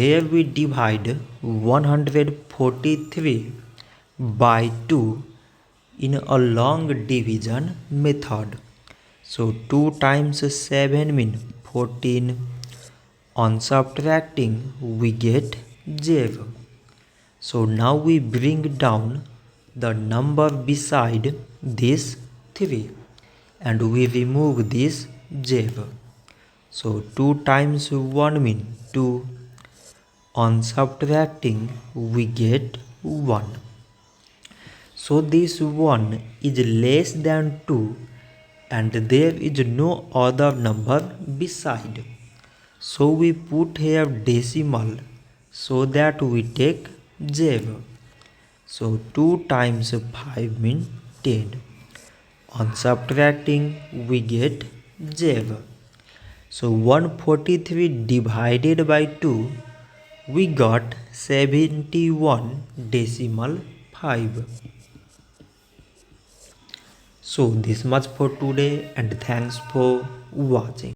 Here we divide 143 by 2 in a long division method. So 2 times 7 means 14. On subtracting we get 0. So now we bring down the number beside this 3 and we remove this 0. So 2 times 1 means 2. On subtracting we get 1. So this 1 is less than 2 and there is no other number beside. So we put here decimal so that we take 0. So 2 times 5 means 10. On subtracting we get 0. So 143 divided by 2 we got 71.5. So this much for today and thanks for watching.